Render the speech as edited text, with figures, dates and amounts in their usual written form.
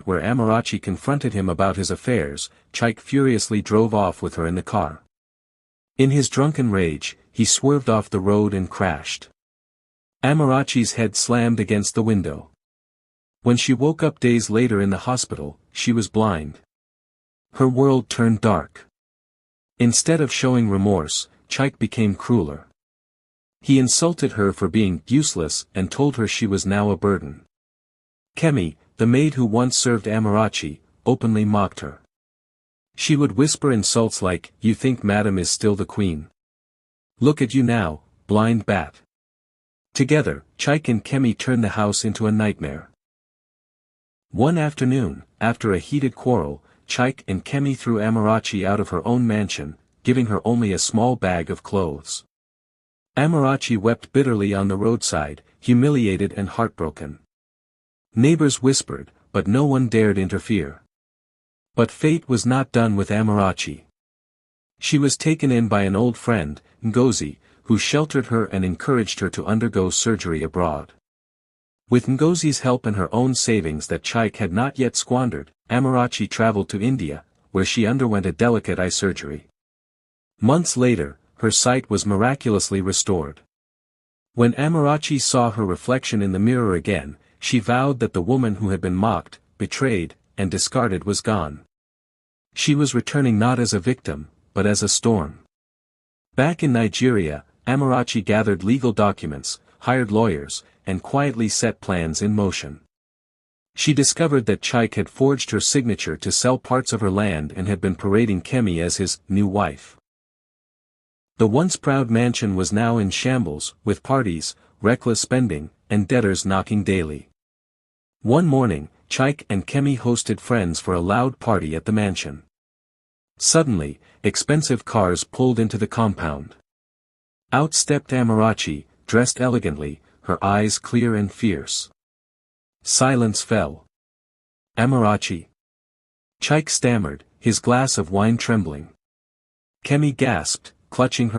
where Amarachi confronted him about his affairs, Chaik furiously drove off with her in the car. In his drunken rage, he swerved off the road and crashed. Amarachi's head slammed against the window. When she woke up days later in the hospital, she was blind. Her world turned dark. Instead of showing remorse, Chaik became crueler. He insulted her for being useless and told her she was now a burden. Kemi, the maid who once served Amarachi, openly mocked her. She would whisper insults like, "You think Madam is still the queen? Look at you now, blind bat." Together, Chaik and Kemi turned the house into a nightmare. One afternoon, after a heated quarrel, Chaik and Kemi threw Amarachi out of her own mansion, giving her only a small bag of clothes. Amarachi wept bitterly on the roadside, humiliated and heartbroken. Neighbors whispered, but no one dared interfere. But fate was not done with Amarachi. She was taken in by an old friend, Ngozi, who sheltered her and encouraged her to undergo surgery abroad. With Ngozi's help and her own savings that Chaik had not yet squandered, Amarachi traveled to India, where she underwent a delicate eye surgery. Months later, her sight was miraculously restored. When Amarachi saw her reflection in the mirror again, she vowed that the woman who had been mocked, betrayed, and discarded was gone. She was returning not as a victim, but as a storm. Back in Nigeria, Amarachi gathered legal documents, hired lawyers, and quietly set plans in motion. She discovered that Chaik had forged her signature to sell parts of her land and had been parading Kemi as his new wife. The once proud mansion was now in shambles, with parties, reckless spending, and debtors knocking daily. One morning, Chaik and Kemi hosted friends for a loud party at the mansion. Suddenly, expensive cars pulled into the compound. Out stepped Amarachi, dressed elegantly, her eyes clear and fierce. Silence fell. "Amarachi?" Chaik stammered, his glass of wine trembling. Kemi gasped, clutching her